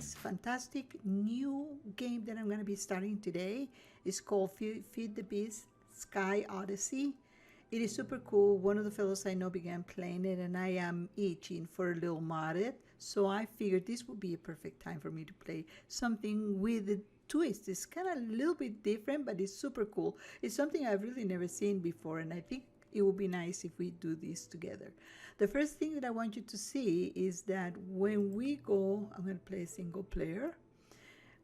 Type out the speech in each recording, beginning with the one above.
this fantastic new game that I'm going to be starting today. It's called Ftb Sky Odyssey. It is super cool. One of the fellows I know began playing it, and I am itching for a little modded. So I figured this would be a perfect time for me to play something with a twist. It's kind of a little bit different, but it's super cool. It's something I've really never seen before, and I think it would be nice if we do this together. The first thing that I want you to see is that when we go, I'm going to play single player.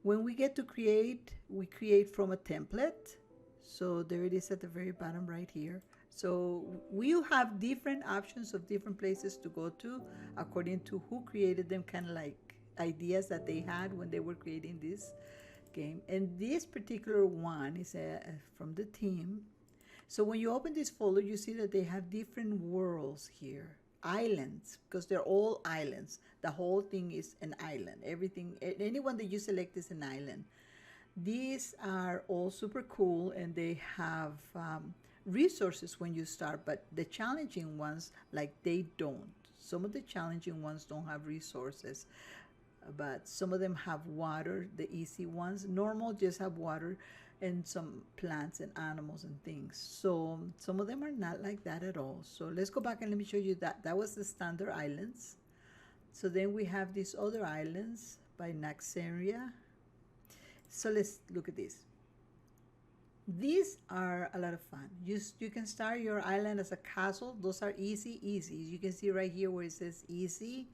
When we get to create, we create from a template. So there it is at the very bottom right here. So we have different options of different places to go to according to who created them, kind of like ideas that they had when they were creating this game. And this particular one is from the team. So when you open this folder, you see that they have different worlds here, islands, because they're all islands. The whole thing is an island. Everything, anyone that you select is an island. These are all super cool, and they have resources when you start, but the challenging ones, like, they don't. Some of the challenging ones don't have resources, but some of them have water, the easy ones. Normal just have water and some plants and animals and things. So some of them are not like that at all. So let's go back and let me show you that. That was the standard islands. So then we have these other islands by Naxaria. So let's look at this. These are a lot of fun. You can start your island as a castle. Those are easy. You can see right here where it says easy.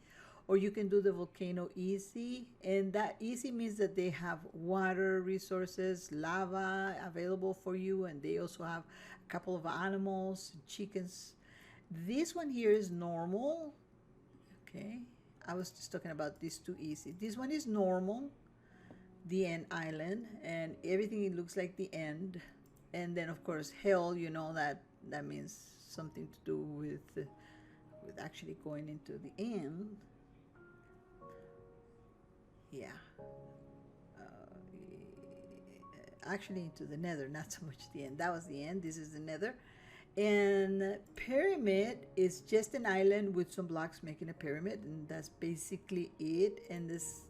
Or you can do the volcano easy, and that easy means that they have water resources, lava available for you, and they also have a couple of animals, chickens. This one here is normal. Okay, I was just talking about these two easy. This one is normal, the end island, and everything it looks like the end. And then of course hell, you know that means something to do with actually going into the end. Yeah, actually into the nether, not so much the end. That was the end. This is the nether. And pyramid is just an island with some blocks making a pyramid, and that's basically it. And this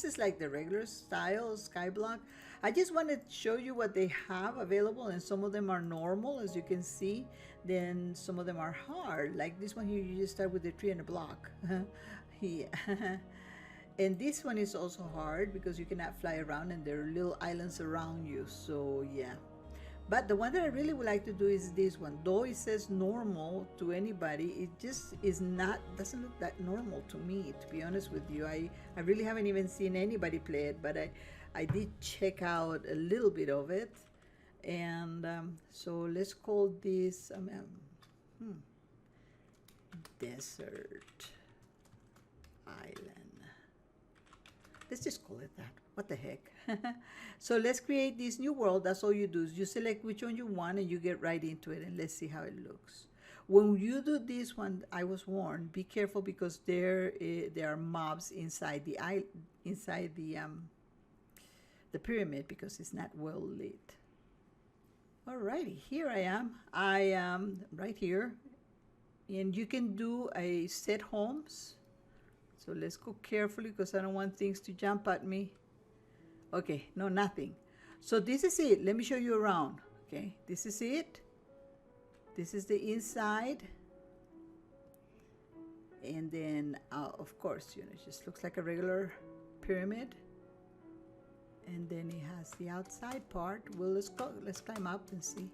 is like the regular style sky block. I just want to show you what they have available, and some of them are normal, as you can see. Then some of them are hard, like this one here. You just start with a tree and a block. Yeah. And this one is also hard because you cannot fly around, and there are little islands around you. So yeah, but the one that I really would like to do is this one. Though it says normal to anybody, it just is not, doesn't look that normal to me, to be honest with you. I really haven't even seen anybody play it, but I did check out a little bit of it. And so let's call this desert island. Let's just call it that. What the heck? So let's create this new world. That's all you do is you select which one you want, and you get right into it, and let's see how it looks. When you do this one, I was warned, be careful, because there are mobs inside the pyramid, because it's not well lit. Alrighty, here I am. I am right here, and you can do a set homes. So let's go carefully, because I don't want things to jump at me. Okay, no, nothing. So this is it. Let me show you around. Okay, this is it. This is the inside. And then, of course, you know, it just looks like a regular pyramid. And then it has the outside part. Well, let's go. Let's climb up and see.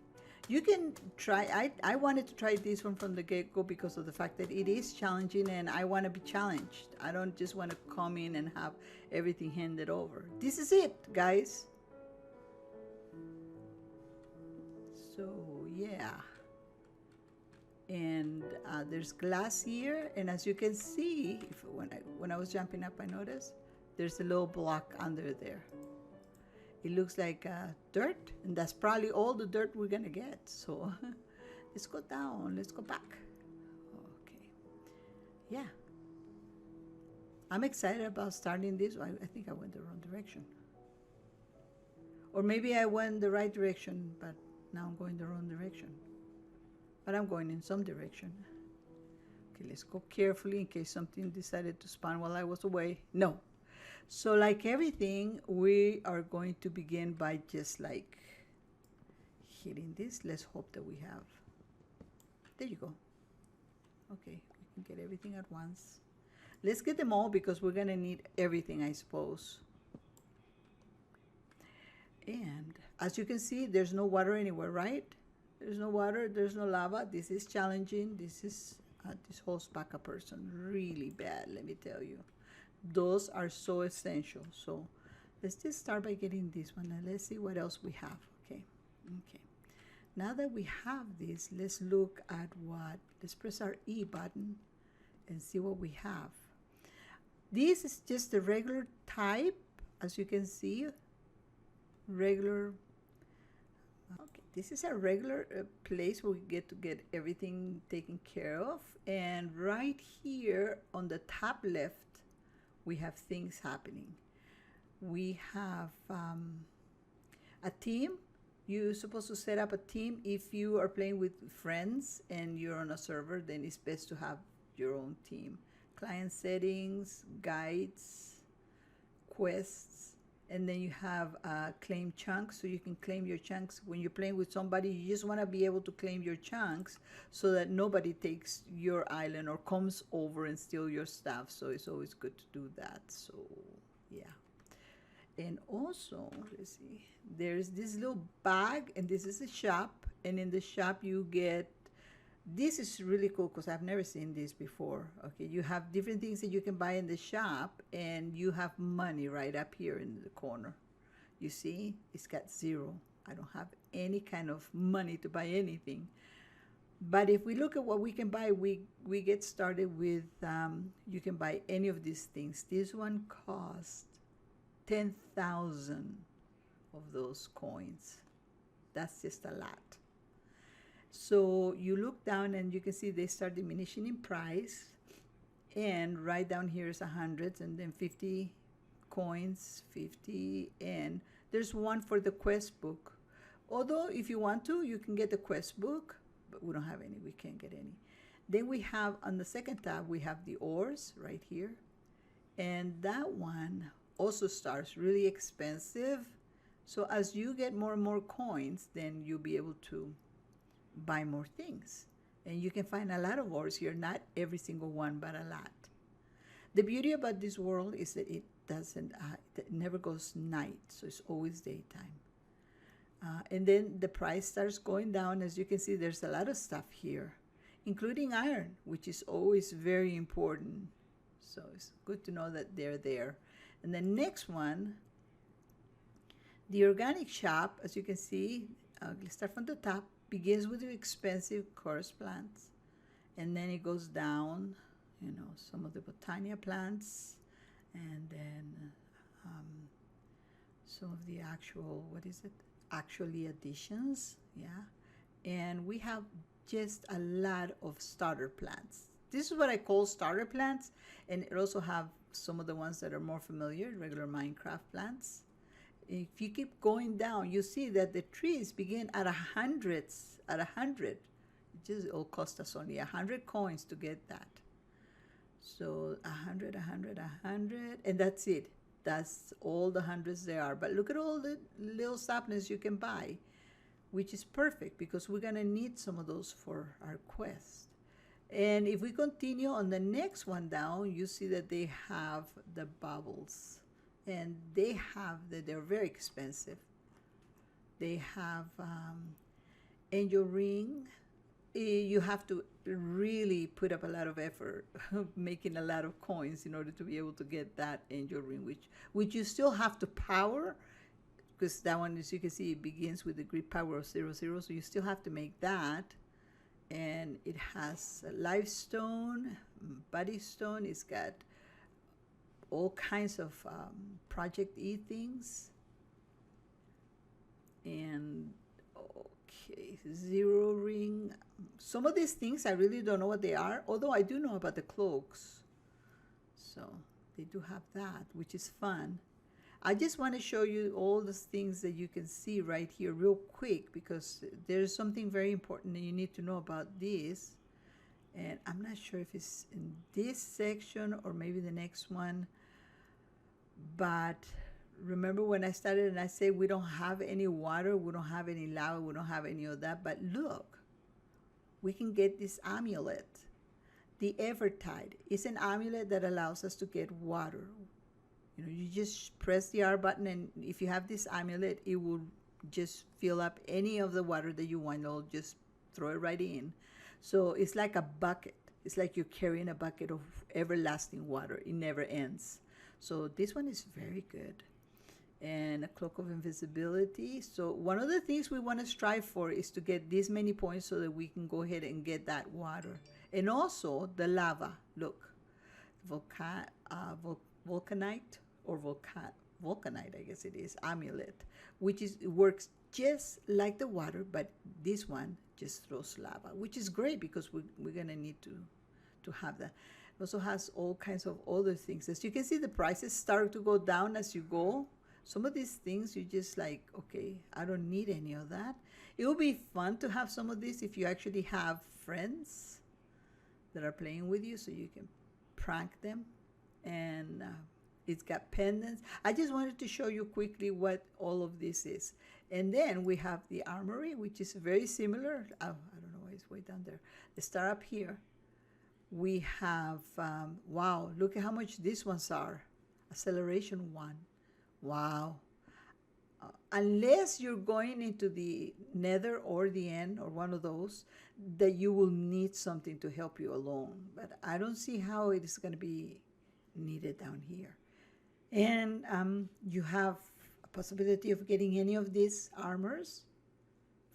You can try. I wanted to try this one from the get-go because of the fact that it is challenging, and I want to be challenged. I don't just want to come in and have everything handed over. This is it, guys. So yeah, and there's glass here, and as you can see, when I was jumping up, I noticed there's a little block under there. It looks like dirt, and that's probably all the dirt we're gonna get. So let's go down, let's go back. Okay, yeah. I'm excited about starting this. I think I went the wrong direction. Or maybe I went the right direction, but now I'm going the wrong direction. But I'm going in some direction. Okay, let's go carefully in case something decided to spawn while I was away. No. So like everything, we are going to begin by just like hitting this. Let's hope that we have, there you go. Okay, we can get everything at once. Let's get them all because we're gonna need everything, I suppose. And as you can see, there's no water anywhere, right? There's no water, there's no lava. This is challenging. This holds back a person really bad, let me tell you. Those are so essential. So let's just start by getting this one and let's see what else we have. Okay. Now that we have this, let's look at let's press our E button and see what we have. This is just the regular type, as you can see, regular. Okay, this is a regular place where we get to get everything taken care of. And right here on the top left, we have things happening. We have a team. You're supposed to set up a team. If you are playing with friends and you're on a server, then it's best to have your own team. Client settings, guides, quests, and then you have claim chunks, so you can claim your chunks. When you're playing with somebody, you just want to be able to claim your chunks so that nobody takes your island or comes over and steal your stuff. So it's always good to do that. So yeah. And also, let's see, there's this little bag, and this is a shop, and in the shop you get, this is really cool because I've never seen this before. Okay, you have different things that you can buy in the shop, and you have money right up here in the corner. You see, it's got 0. I don't have any kind of money to buy anything. But if we look at what we can buy, we get started with, you can buy any of these things. This one costs 10,000 of those coins. That's just a lot. So you look down and you can see they start diminishing in price, and right down here is 100, and then 50 coins, 50, and there's one for the quest book. Although if you want to, you can get the quest book, but we don't have any, we can't get any. Then we have on the second tab, we have the ores right here, and that one also starts really expensive. So as you get more and more coins, then you'll be able to buy more things. And you can find a lot of ores here, not every single one, but a lot. The beauty about this world is that it never goes night, so it's always daytime. And then the price starts going down. As you can see, there's a lot of stuff here, including iron, which is always very important. So it's good to know that they're there. And the next one, the organic shop, as you can see, let's start from the top, begins with the expensive chorus plants, and then it goes down, some of the botania plants, and then some of the actually additions, yeah. And we have just a lot of starter plants. This is what I call starter plants, and it also have some of the ones that are more familiar, regular Minecraft plants. If you keep going down, you see that the trees begin at 100. It just all cost us only 100 coins to get that. So 100, and that's it. That's all the hundreds there are. But look at all the little saplings you can buy, which is perfect because we're gonna need some of those for our quest. And if we continue on the next one down, you see that they have the bubbles. And they're very expensive. They have angel ring. You have to really put up a lot of effort making a lot of coins in order to be able to get that angel ring, which you still have to power, because that one, as you can see, it begins with the grid power of 00, so you still have to make that. And it has a life stone, body stone. It's got all kinds of Project E things. And okay, 0 ring. Some of these things I really don't know what they are, although I do know about the cloaks. So they do have that, which is fun. I just want to show you all the things that you can see right here real quick, because there's something very important that you need to know about this. And I'm not sure if it's in this section or maybe the next one, But remember when I started and I said we don't have any water, we don't have any lava, we don't have any of that. But look, we can get this amulet. The Evertide is an amulet that allows us to get water. You know, you just press the R button, and if you have this amulet, it will just fill up any of the water that you want. It'll just throw it right in. So it's like a bucket. It's like you're carrying a bucket of everlasting water. It never ends. So this one is very good. And a cloak of invisibility. So one of the things we want to strive for is to get this many points so that we can go ahead and get that water. And also the lava. Look, vulcanite or vulcanite, I guess it is, amulet, which works just like the water, but this one just throws lava, which is great because we're gonna need to have that. It also has all kinds of other things. As you can see, the prices start to go down as you go. Some of these things you just like, okay, I don't need any of that. It will be fun to have some of this if you actually have friends that are playing with you, so you can prank them. And it's got pendants. I just wanted to show you quickly what all of this is. And then we have the Armory, which is very similar. Oh, I don't know why it's way down there. Let's start up here. We have, wow, look at how much these ones are. Acceleration 1. Wow. Unless you're going into the Nether or the End or one of those, that you will need something to help you along. But I don't see how it is going to be needed down here. And you have a possibility of getting any of these armors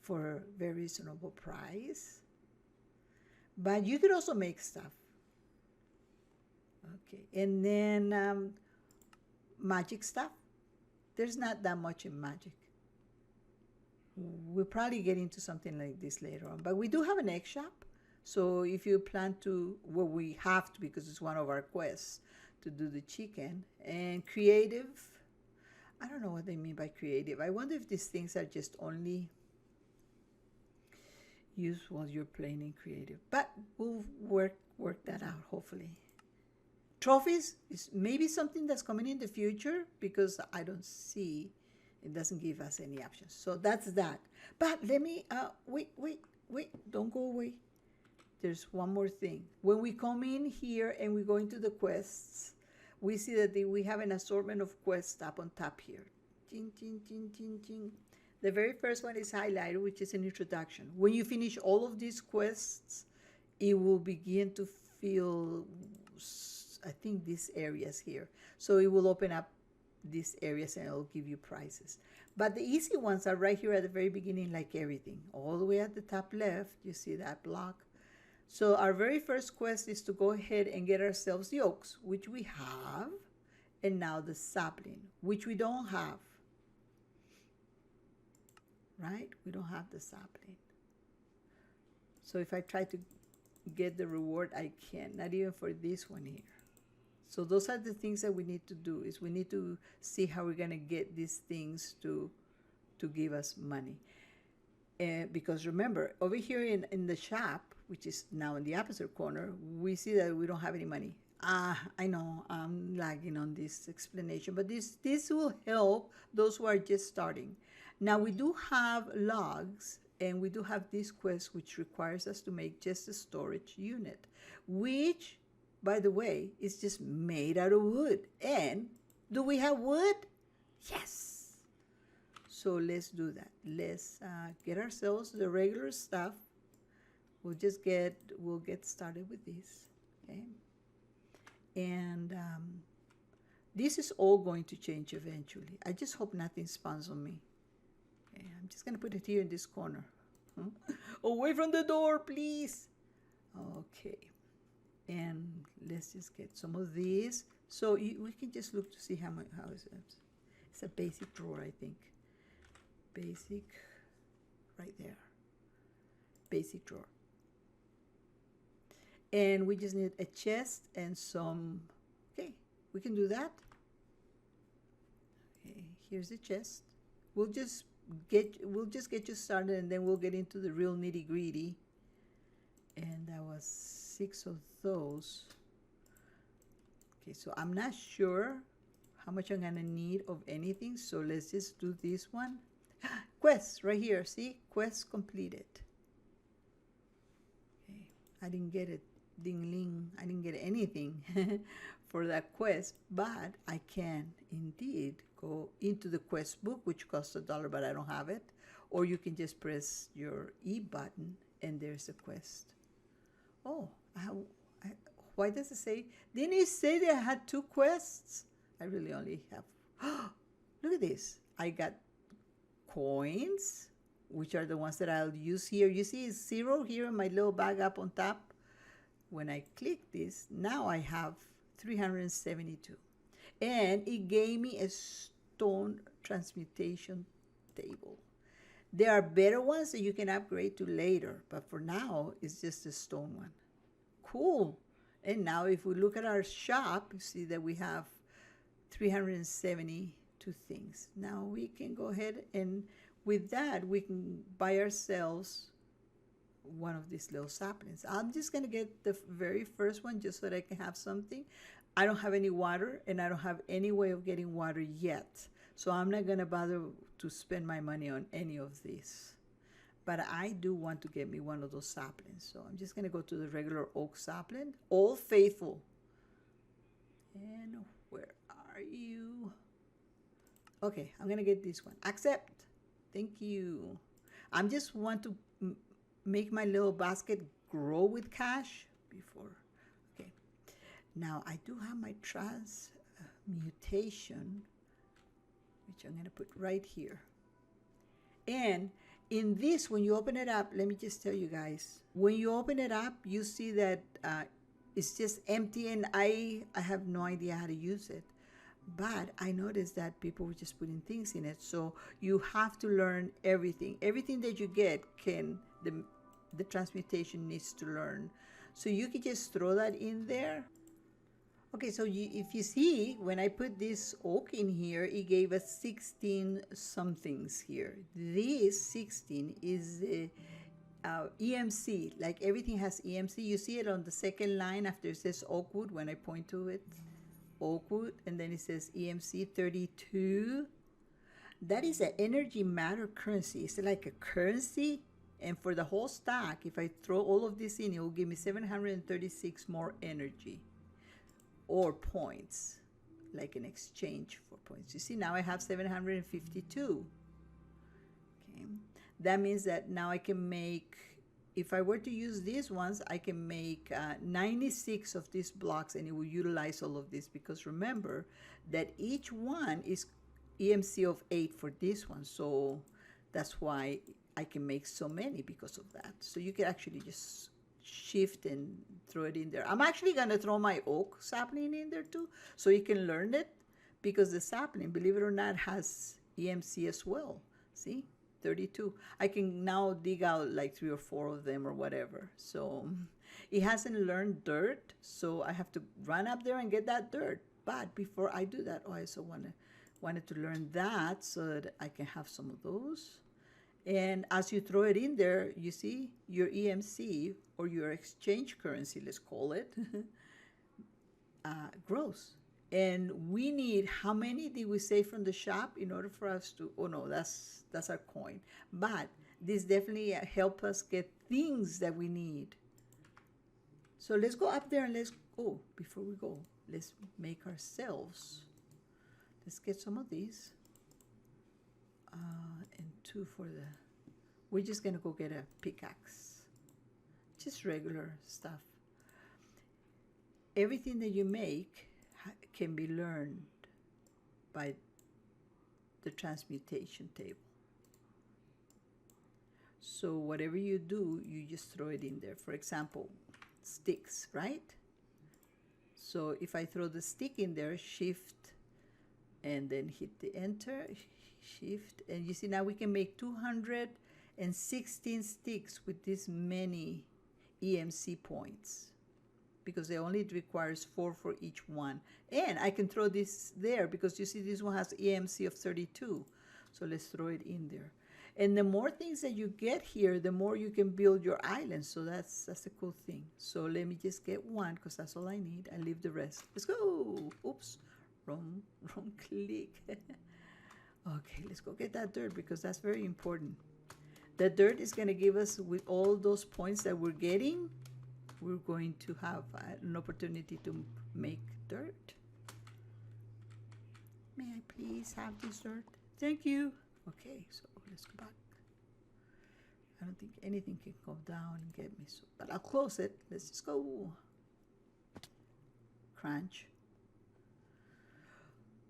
for a very reasonable price. But you could also make stuff. Okay, and then magic stuff. There's not that much in magic. We'll probably get into something like this later on. But we do have an egg shop. So if you plan to, well, we have to because it's one of our quests to do the chicken. And creative, I don't know what they mean by creative. I wonder if these things are just only used while you're playing in creative. But we'll work that out, hopefully. Trophies is maybe something that's coming in the future because I don't see, it doesn't give us any options. So that's that. But let me, wait, don't go away. There's one more thing. When we come in here and we go into the quests, we see that we have an assortment of quests up on top here. Ching, ching, ching, ching, ching. The very first one is highlighted, which is an introduction. When you finish all of these quests, it will begin to fill, I think, these areas here. So it will open up these areas and it will give you prizes. But the easy ones are right here at the very beginning, like everything. All the way at the top left, you see that block. So our very first quest is to go ahead and get ourselves the oaks, which we have, and now the sapling, which we don't have. Right? We don't have the sapling. So if I try to get the reward, I can't, not even for this one here. So those are the things that we need to do, is we need to see how we're going to get these things to give us money. Because remember, over here in the shop, which is now in the opposite corner, we see that we don't have any money. I know I'm lagging on this explanation, but this will help those who are just starting. Now we do have logs, and we do have this quest, which requires us to make just a storage unit, which, by the way, is just made out of wood. And do we have wood? Yes. So let's do that. Let's get ourselves the regular stuff. We'll get started with this, okay? And this is all going to change eventually. I just hope nothing spawns on me. Okay, I'm just gonna put it here in this corner. Away from the door, please. Okay, and let's just get some of these. So we can just look to see how is it. It's a basic drawer, I think. Basic, right there. Basic drawer. And we just need a chest and some, okay, we can do that. Okay, here's the chest. We'll just get you started, and then we'll get into the real nitty-gritty. And that was 6 of those. Okay, so I'm not sure how much I'm gonna need of anything. So let's just do this one. Quest right here, see? Quest completed. Okay. I didn't get it, ding-ling. I didn't get anything for that quest, but I can indeed go into the quest book, which costs $1, but I don't have it. Or you can just press your E button and there's a quest. Oh, why does it say? Didn't it say that I had 2 quests? I really only have. Look at this. I got coins, which are the ones that I'll use here. You see it's 0 here in my little bag up on top. When I click this, now I have 372. And it gave me a stone transmutation table. There are better ones that you can upgrade to later, but for now, it's just a stone one. Cool. And now if we look at our shop, you see that we have 372 things. Now we can go ahead and with that, we can buy ourselves one of these little saplings. I'm just going to get the very first one just so that I can have something. I don't have any water, and I don't have any way of getting water yet. So I'm not going to bother to spend my money on any of these. But I do want to get me one of those saplings. So I'm just going to go to the regular oak sapling. Old Faithful. And where are you? Okay, I'm going to get this one. Accept. Thank you. I just want to make my little basket grow with cash before. Okay. Now, I do have my transmutation, which I'm going to put right here. And in this, when you open it up, let me just tell you guys, when you open it up, you see that it's just empty, and I have no idea how to use it. But I noticed that people were just putting things in it. So you have to learn everything. Everything that you get the transmutation needs to learn. So you can just throw that in there. Okay, so if you see, when I put this oak in here, it gave us 16 somethings here. This 16 is EMC, like everything has EMC. You see it on the second line after it says Oakwood when I point to it. Oakwood, and then it says EMC 32. That is an energy matter currency. It's like a currency. And for the whole stack, if I throw all of this in, it will give me 736 more energy or points, like an exchange for points. You see, now I have 752. Okay, that means that now I can make, if I were to use these ones, I can make 96 of these blocks, and it will utilize all of this, because remember that each one is EMC of 8 for this one. So that's why I can make so many because of that. So you can actually just shift and throw it in there. I'm actually going to throw my oak sapling in there too, so you can learn it, because the sapling, believe it or not, has EMC as well. See? 32. I can now dig out like 3 or 4 of them or whatever. So it hasn't learned dirt, so I have to run up there and get that dirt. But before I do that, I also wanted to learn that so that I can have some of those. And as you throw it in there, you see your EMC, or your exchange currency, let's call it, grows. And we need, how many did we say from the shop in order for us to, oh no, that's our coin. But this definitely help us get things that we need. So let's go up there and let's go, before we go, let's make ourselves, let's get some of these. And 2 for the, we're just gonna go get a pickaxe, just regular stuff. Everything that you make can be learned by the transmutation table. So whatever you do, you just throw it in there. For example, sticks, right? So if I throw the stick in there, shift, and then hit the enter, shift, and you see now we can make 216 sticks with this many EMC points, because it only requires 4 for each one. And I can throw this there because you see this one has EMC of 32. So let's throw it in there. And the more things that you get here, the more you can build your island. So that's a cool thing. So let me just get one, because that's all I need. I leave the rest. Let's go. Oops. wrong click. Okay, let's go get that dirt because that's very important. The dirt is going to give us, with all those points that we're getting, we're going to have an opportunity to make dirt. May I please have this dirt? Thank you. Okay, so let's go back. I don't think anything can go down and get me, so, but I'll close it. Let's just go. Crunch.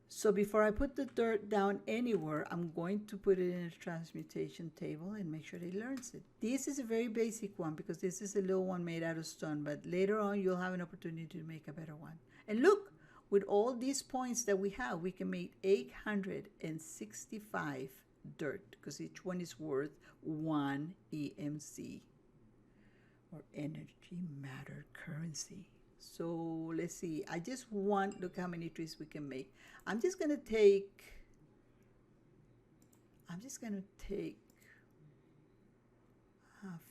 So before I put the dirt down anywhere, I'm going to put it in a transmutation table and make sure it learns it. This is a very basic one because this is a little one made out of stone, but later on you'll have an opportunity to make a better one. And look, with all these points that we have, we can make 865 dirt because each one is worth 1 EMC, or energy matter currency. So let's see, I just want, look how many trees we can make. I'm just gonna take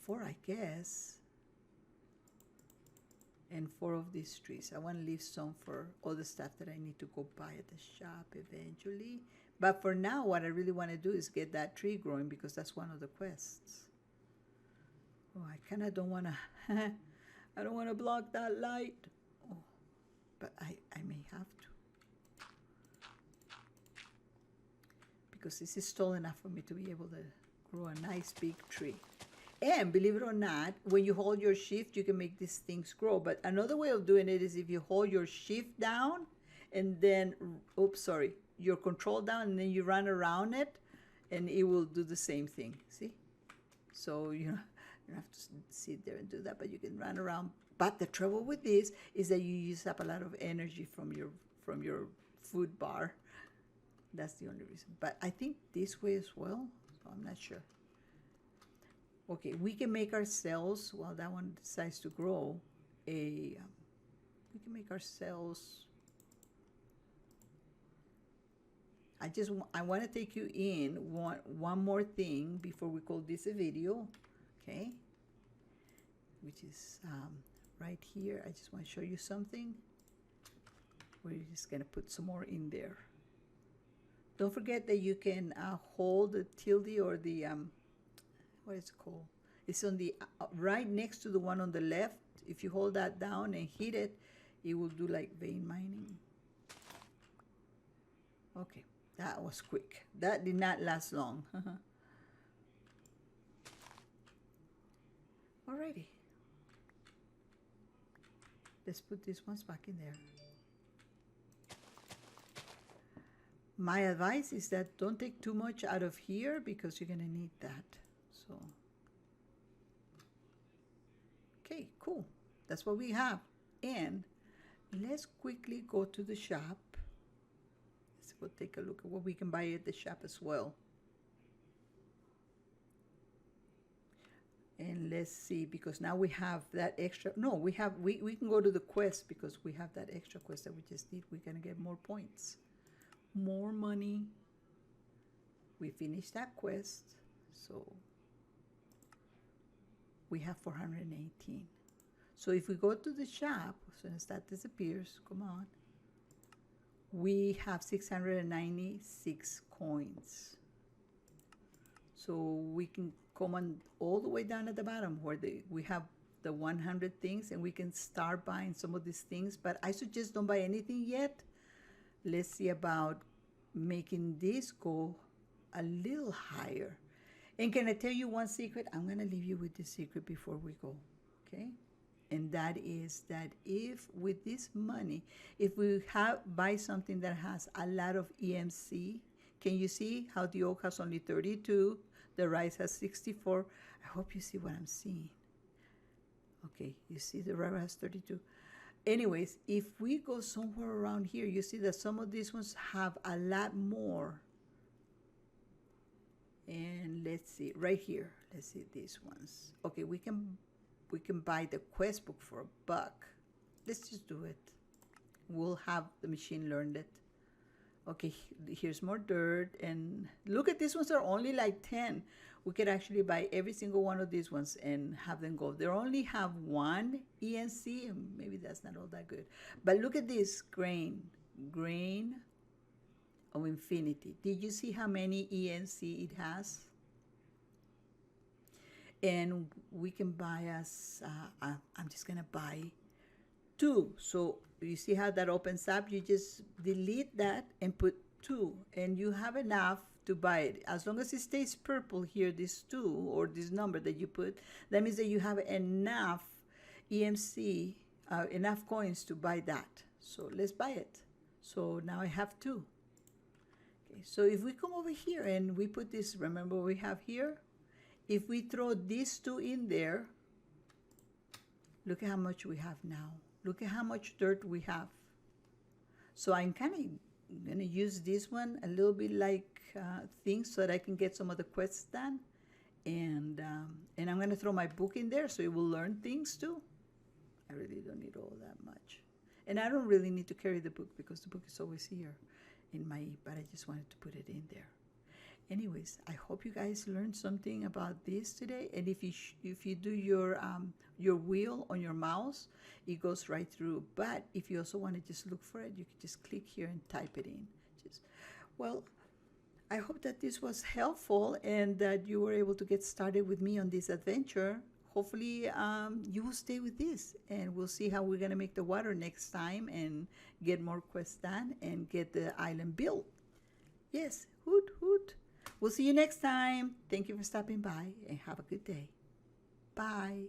4, I guess, and 4 of these trees. I want to leave some for all the stuff that I need to go buy at the shop eventually. But for now, what I really want to do is get that tree growing because that's one of the quests. Oh, I kind of don't want to, I don't want to block that light. Oh, but I may have to. Because this is tall enough for me to be able to grow a nice big tree. And believe it or not, when you hold your shift, you can make these things grow. But another way of doing it is if you hold your shift down and then, oops, sorry, your control down and then you run around it and it will do the same thing. See? So you don't have to sit there and do that, but you can run around. But the trouble with this is that you use up a lot of energy from your food bar. That's the only reason. But I think this way as well, so I'm not sure. Okay, we can make ourselves, while that one decides to grow, we can make ourselves, I want to take you in one more thing before we call this a video, okay? Which is right here. I just want to show you something. We're just going to put some more in there. Don't forget that you can hold the tilde or the, what is it called? It's on the right next to the one on the left. If you hold that down and hit it, it will do like vein mining. Okay, that was quick. That did not last long. Alrighty. Let's put these ones back in there. My advice is that don't take too much out of here because you're going to need that. So, okay, cool. That's what we have. And let's quickly go to the shop. Let's go take a look at what we can buy at the shop as well. And let's see, because now we have that extra. No, we can go to the quest because we have that extra quest that we just did. We're going to get more points. More money. We finished that quest, so we have 418. So if we go to the shop, as soon as that disappears, come on, we have 696 coins. So we can come on all the way down at the bottom where we have the 100 things, and we can start buying some of these things, but I suggest don't buy anything yet. Let's see about making this go a little higher. And can I tell you one secret? I'm going to leave you with this secret before we go, okay? And that is that if with this money, if we buy something that has a lot of EMC, can you see how the oak has only 32, the rice has 64? I hope you see what I'm seeing. Okay, you see the rubber has 32. Anyways, if we go somewhere around here, you see that some of these ones have a lot more. And let's see, right here, let's see these ones. Okay, we can buy the quest book for $1. Let's just do it. We'll have the machine learn it. Okay, here's more dirt, and look at these ones are only like 10. We could actually buy every single one of these ones and have them go. They only have 1 ENC, and maybe that's not all that good. But look at this grain. Grain of Infinity. Did you see how many ENC it has? And we can buy us, I'm just gonna buy 2. So you see how that opens up? You just delete that and put 2, and you have enough to buy it. As long as it stays purple here, this 2 or this number that you put, that means that you have enough EMC, enough coins to buy that. So let's buy it. So now I have 2. Okay, so if we come over here and we put this, remember what we have here? If we throw these 2 in there, look at how much we have now. Look at how much dirt we have. So I'm kind of going to use this one a little bit like things so that I can get some of the quests done. And I'm going to throw my book in there so it will learn things too. I really don't need all that much. And I don't really need to carry the book because the book is always here in my, but I just wanted to put it in there. Anyways, I hope you guys learned something about this today. And if you do your wheel on your mouse, it goes right through. But if you also want to just look for it, you can just click here and type it in. Well, I hope that this was helpful and that you were able to get started with me on this adventure. Hopefully, you will stay with this, and we'll see how we're going to make the water next time and get more quests done and get the island built. Yes, hoot, hoot. We'll see you next time. Thank you for stopping by and have a good day. Bye.